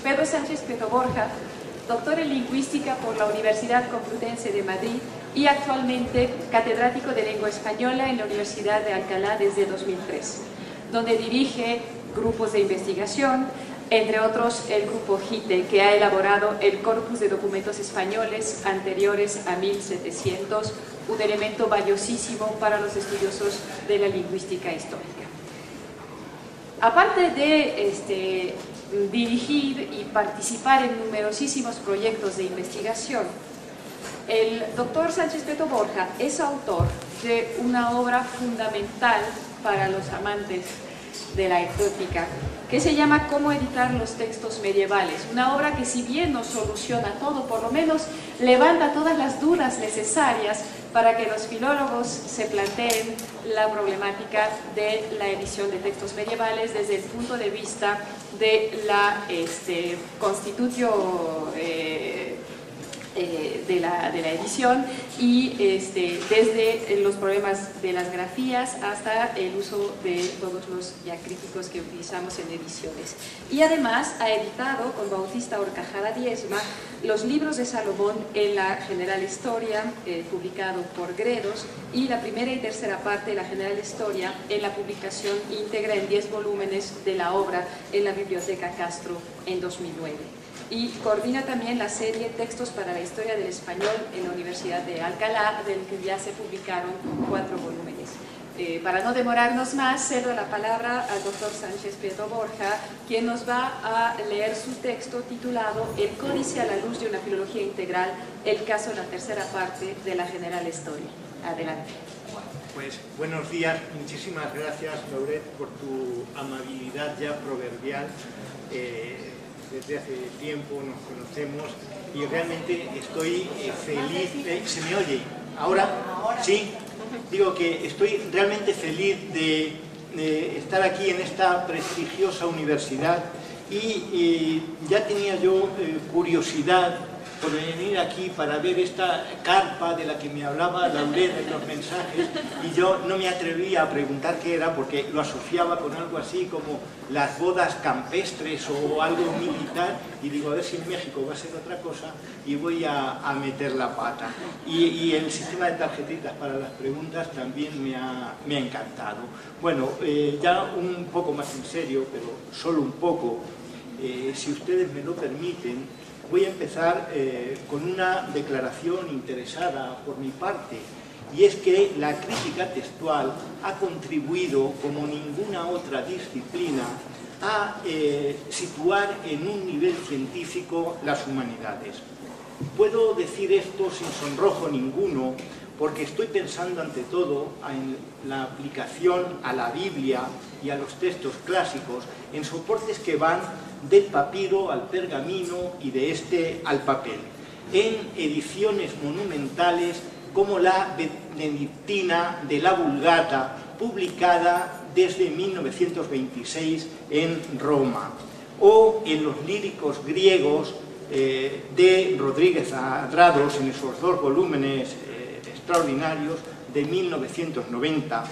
Pedro Sánchez Prieto Borja, doctor en Lingüística por la Universidad Complutense de Madrid y actualmente catedrático de Lengua Española en la Universidad de Alcalá desde 2003, donde dirige grupos de investigación, entre otros el grupo GITE, que ha elaborado el corpus de documentos españoles anteriores a 1700, un elemento valiosísimo para los estudiosos de la lingüística histórica. Aparte de dirigir y participar en numerosísimos proyectos de investigación, el doctor Sánchez Prieto Borja es autor de una obra fundamental para los amantes de la ectótica, que se llama Cómo editar los textos medievales, una obra que, si bien no soluciona todo, por lo menos levanta todas las dudas necesarias para que los filólogos se planteen la problemática de la edición de textos medievales desde el punto de vista de la constitutio de la edición y desde los problemas de las grafías hasta el uso de todos los diacríticos que utilizamos en ediciones. Y además ha editado con Bautista Horcajada Diezma los libros de Salomón en la General Historia, publicado por Gredos, y la primera y tercera parte de la General Historia en la publicación íntegra en 10 volúmenes de la obra en la Biblioteca Castro en 2009. Y coordina también la serie Textos para la Historia del Español en la Universidad de Alcalá, del que ya se publicaron 4 volúmenes. Para no demorarnos más, cedo la palabra al doctor Sánchez Prieto Borja, quien nos va a leer su texto titulado El Códice a la luz de una filología integral, el caso de la tercera parte de la General Historia. Adelante. Pues buenos días, muchísimas gracias, Lauret, por tu amabilidad ya proverbial. Desde hace tiempo nos conocemos y realmente estoy feliz. ¿Se me oye? ¿Ahora? ¿Sí? Digo que estoy realmente feliz de estar aquí en esta prestigiosa universidad y ya tenía yo curiosidad por venir aquí para ver esta carpa de la que me hablaba Lauret en los mensajes, y yo no me atrevía a preguntar qué era porque lo asociaba con algo así como las bodas campestres o algo militar, y digo, a ver si en México va a ser otra cosa, y voy a meter la pata. Y el sistema de tarjetitas para las preguntas también me ha encantado. Bueno, ya un poco más en serio, pero solo un poco, si ustedes me lo permiten, voy a empezar con una declaración interesada por mi parte, y es que la crítica textual ha contribuido, como ninguna otra disciplina, a situar en un nivel científico las humanidades. Puedo decir esto sin sonrojo ninguno, porque estoy pensando ante todo en la aplicación a la Biblia y a los textos clásicos en soportes que van del papiro al pergamino y de este al papel, en ediciones monumentales como la benedictina de la Vulgata, publicada desde 1926 en Roma, o en los líricos griegos de Rodríguez Adrados, en esos 2 volúmenes extraordinarios de 1990.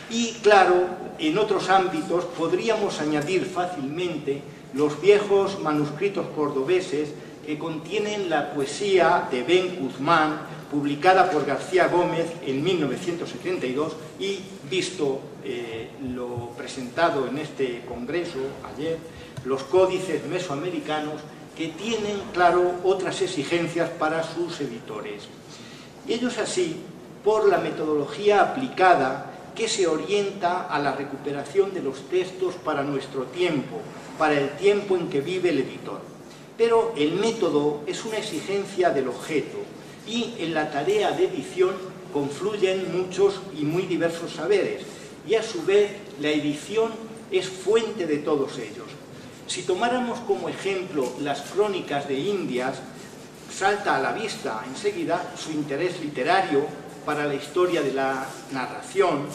Y claro, en otros ámbitos podríamos añadir fácilmente los viejos manuscritos cordobeses que contienen la poesía de Ben Guzmán, publicada por García Gómez en 1972, y visto lo presentado en este congreso ayer, los códices mesoamericanos, que tienen, claro, otras exigencias para sus editores. Y ello es así por la metodología aplicada que se orienta a la recuperación de los textos para nuestro tiempo, para el tiempo en que vive el editor. Pero el método es una exigencia del objeto, y en la tarea de edición confluyen muchos y muy diversos saberes, y a su vez la edición es fuente de todos ellos. Si tomáramos como ejemplo las crónicas de Indias, salta a la vista enseguida su interés literario para la historia de la narración,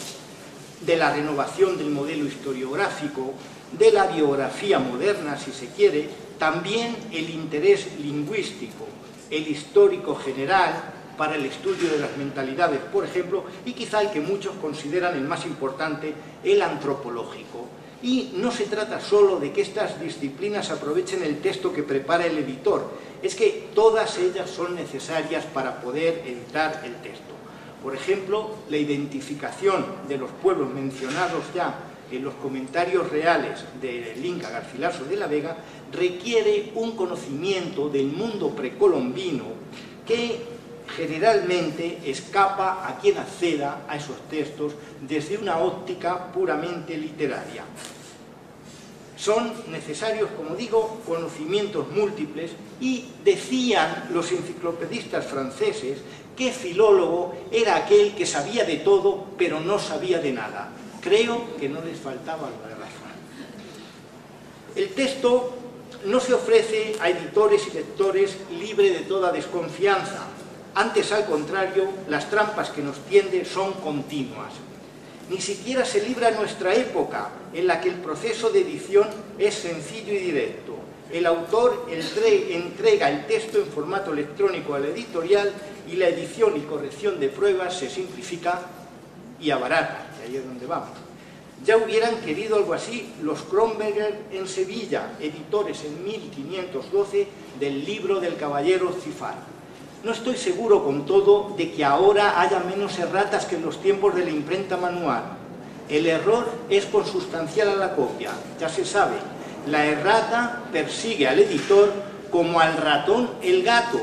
de la renovación del modelo historiográfico, de la biografía moderna, si se quiere, también el interés lingüístico, el histórico general para el estudio de las mentalidades, por ejemplo, y quizá el que muchos consideran el más importante, el antropológico. Y no se trata solo de que estas disciplinas aprovechen el texto que prepara el editor, es que todas ellas son necesarias para poder editar el texto. Por ejemplo, la identificación de los pueblos mencionados ya en los comentarios reales del Inca Garcilaso de la Vega requiere un conocimiento del mundo precolombino que generalmente escapa a quien acceda a esos textos desde una óptica puramente literaria. Son necesarios, como digo, conocimientos múltiples y decían los enciclopedistas franceses que filólogo era aquel que sabía de todo pero no sabía de nada. Creo que no les faltaba la razón. El texto no se ofrece a editores y lectores libre de toda desconfianza. Antes, al contrario, las trampas que nos tiende son continuas. Ni siquiera se libra nuestra época, en la que el proceso de edición es sencillo y directo. El autor entrega el texto en formato electrónico al editorial y la edición y corrección de pruebas se simplifica y abarata, y ahí es donde vamos. Ya hubieran querido algo así los Kronberger en Sevilla, editores en 1512 del libro del caballero Cifar. No estoy seguro, con todo, de que ahora haya menos erratas que en los tiempos de la imprenta manual. El error es consustancial a la copia, ya se sabe. La errata persigue al editor como al ratón el gato,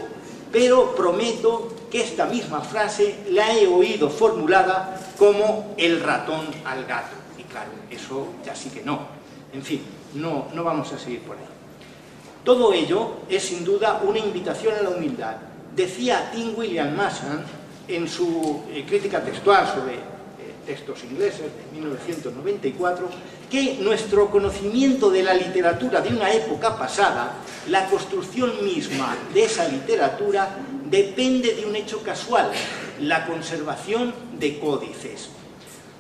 pero prometo que esta misma frase la he oído formulada como el ratón al gato. Y claro, eso ya sí que no. En fin, no vamos a seguir por ahí. Todo ello es sin duda una invitación a la humildad. Decía Tim William Mason en su crítica textual sobre textos ingleses de 1994 que nuestro conocimiento de la literatura de una época pasada, la construcción misma de esa literatura, depende de un hecho casual, la conservación de códices.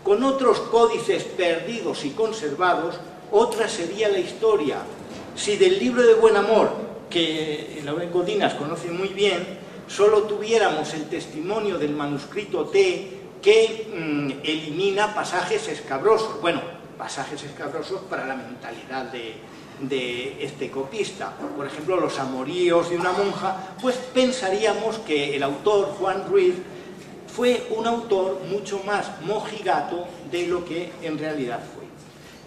Con otros códices perdidos y conservados, otra sería la historia. Si del libro de Buen Amor, que Laurent Codinas conoce muy bien, solo tuviéramos el testimonio del manuscrito T que elimina pasajes escabrosos. Bueno, pasajes escabrosos para la mentalidad de este copista. Por ejemplo, los amoríos de una monja, pues pensaríamos que el autor, Juan Ruiz, fue un autor mucho más mojigato de lo que en realidad fue.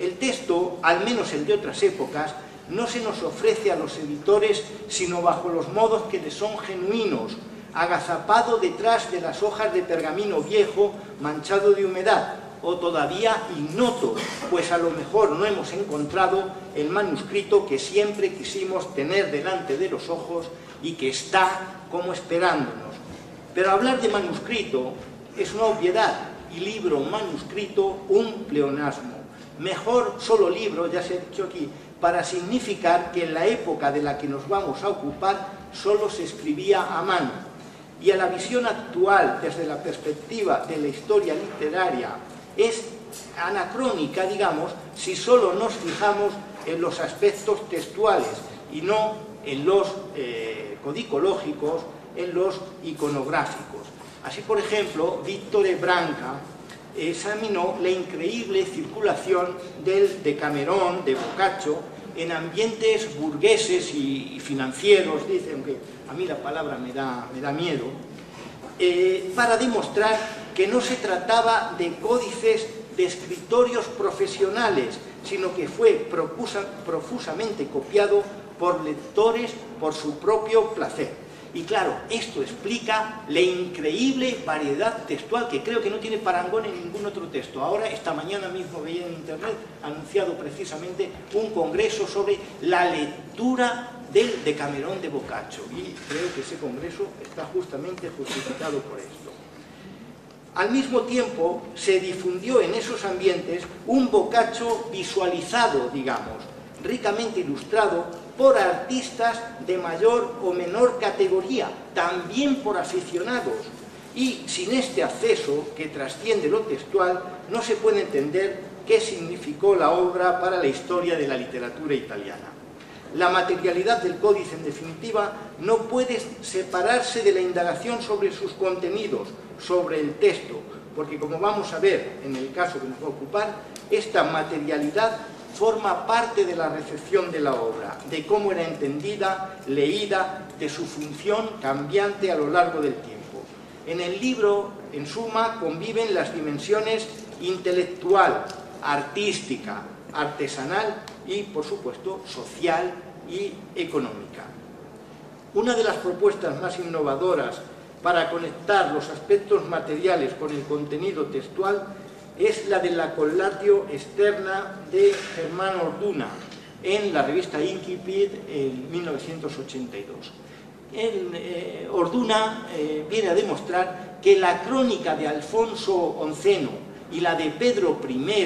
El texto, al menos el de otras épocas, no se nos ofrece a los editores sino bajo los modos que les son genuinos, agazapado detrás de las hojas de pergamino viejo manchado de humedad, o todavía ignoto, pues a lo mejor no hemos encontrado el manuscrito que siempre quisimos tener delante de los ojos y que está como esperándonos. Pero hablar de manuscrito es una obviedad, y libro, manuscrito, un pleonasmo. Mejor solo libro, ya se ha dicho aquí, para significar que en la época de la que nos vamos a ocupar solo se escribía a mano. Y a la visión actual, desde la perspectiva de la historia literaria, es anacrónica, digamos, si solo nos fijamos en los aspectos textuales y no en los codicológicos, en los iconográficos. Así, por ejemplo, Víctor Branca examinó la increíble circulación del Decamerón de Boccaccio en ambientes burgueses y financieros, dice, aunque a mí la palabra me da miedo, para demostrar que no se trataba de códices de escritorios profesionales, sino que fue profusamente copiado por lectores por su propio placer. Y claro, esto explica la increíble variedad textual que creo que no tiene parangón en ningún otro texto. Ahora, esta mañana mismo veía en internet anunciado precisamente un congreso sobre la lectura del Decamerón de Boccaccio, y creo que ese congreso está justamente justificado por esto. Al mismo tiempo, se difundió en esos ambientes un Boccaccio visualizado, digamos, ricamente ilustrado por artistas de mayor o menor categoría, también por aficionados. Y sin este acceso, que trasciende lo textual, no se puede entender qué significó la obra para la historia de la literatura italiana. La materialidad del códice, en definitiva, no puede separarse de la indagación sobre sus contenidos, sobre el texto, porque, como vamos a ver en el caso que nos va a ocupar, esta materialidad forma parte de la recepción de la obra, de cómo era entendida, leída, de su función cambiante a lo largo del tiempo. En el libro, en suma, conviven las dimensiones intelectual, artística, artesanal y, por supuesto, social y económica. Una de las propuestas más innovadoras para conectar los aspectos materiales con el contenido textual es la de la collatio externa de Germán Orduna en la revista Incipit en 1982. Orduna viene a demostrar que la crónica de Alfonso XI y la de Pedro I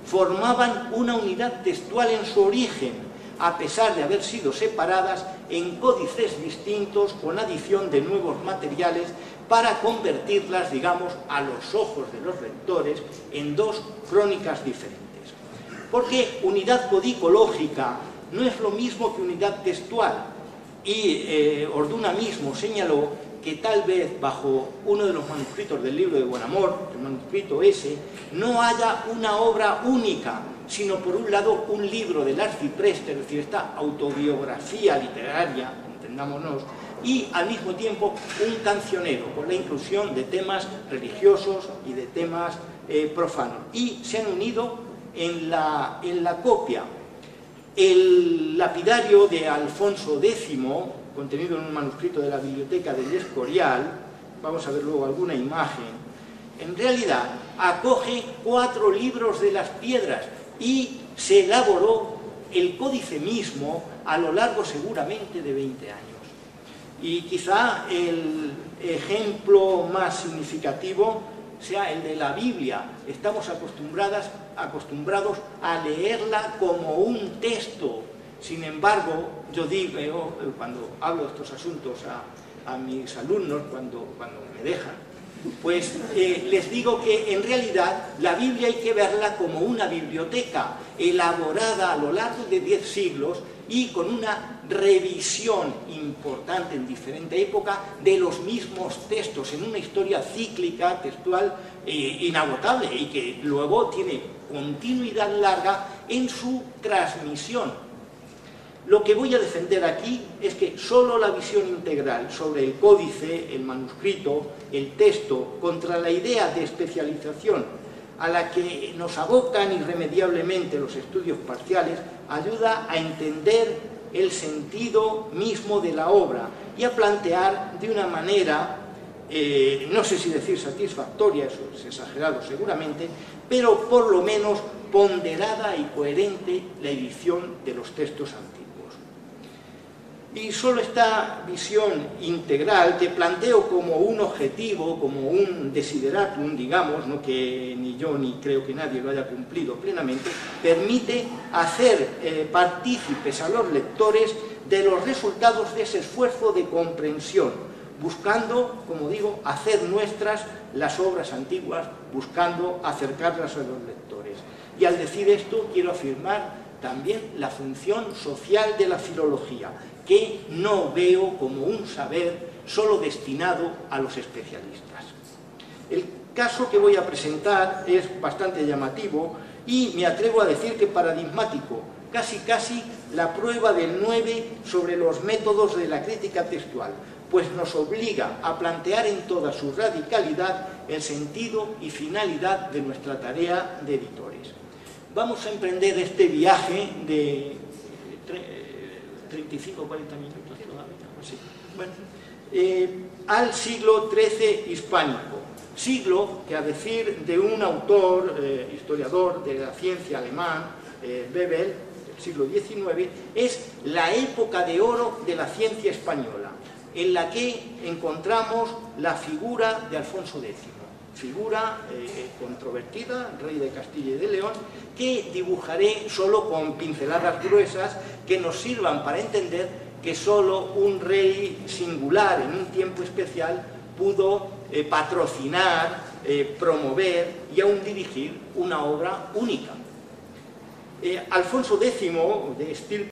formaban una unidad textual en su origen, a pesar de haber sido separadas en códices distintos con adición de nuevos materiales para convertirlas, digamos, a los ojos de los lectores en dos crónicas diferentes. Porque unidad codicológica no es lo mismo que unidad textual, y Orduna mismo señaló que tal vez bajo uno de los manuscritos del libro de Buenamor, el manuscrito ese, no haya una obra única, sino por un lado un libro del arcipreste, es decir, esta autobiografía literaria, entendámonos, y al mismo tiempo un cancionero, con la inclusión de temas religiosos y de temas profanos. Y se han unido en la copia el lapidario de Alfonso X, contenido en un manuscrito de la biblioteca del Escorial, vamos a ver luego alguna imagen, en realidad acoge 4 libros de las piedras y se elaboró el códice mismo a lo largo seguramente de 20 años. Y quizá el ejemplo más significativo sea el de la Biblia. Estamos acostumbrados a leerla como un texto. Sin embargo, yo digo, cuando hablo de estos asuntos a mis alumnos, cuando me dejan, pues les digo que en realidad la Biblia hay que verla como una biblioteca elaborada a lo largo de 10 siglos y con una revisión importante en diferente época de los mismos textos, en una historia cíclica, textual, inagotable, y que luego tiene continuidad larga en su transmisión. Lo que voy a defender aquí es que solo la visión integral sobre el códice, el manuscrito, el texto, contra la idea de especialización a la que nos abocan irremediablemente los estudios parciales, ayuda a entender el sentido mismo de la obra y a plantear de una manera, no sé si decir satisfactoria, eso es exagerado seguramente, pero por lo menos ponderada y coherente la edición de los textos antiguos. Y solo esta visión integral, que planteo como un objetivo, como un desideratum, digamos, no que ni yo ni creo que nadie lo haya cumplido plenamente, permite hacer partícipes a los lectores de los resultados de ese esfuerzo de comprensión, buscando, como digo, hacer nuestras las obras antiguas, buscando acercarlas a los lectores. Y al decir esto quiero afirmar también la función social de la filología, que no veo como un saber solo destinado a los especialistas. El caso que voy a presentar es bastante llamativo y me atrevo a decir que paradigmático, casi la prueba del 9 sobre los métodos de la crítica textual, pues nos obliga a plantear en toda su radicalidad el sentido y finalidad de nuestra tarea de editores. Vamos a emprender este viaje de 35 o 40 minutos todavía, sí. Bueno, al siglo XIII hispánico, siglo que, a decir de un autor, historiador de la ciencia alemán, Bebel, del siglo XIX, es la época de oro de la ciencia española, en la que encontramos la figura de Alfonso X, figura controvertida, rey de Castilla y de León, que dibujaré solo con pinceladas gruesas que nos sirvan para entender que solo un rey singular en un tiempo especial pudo patrocinar, promover y aún dirigir una obra única. Alfonso X, de estirpe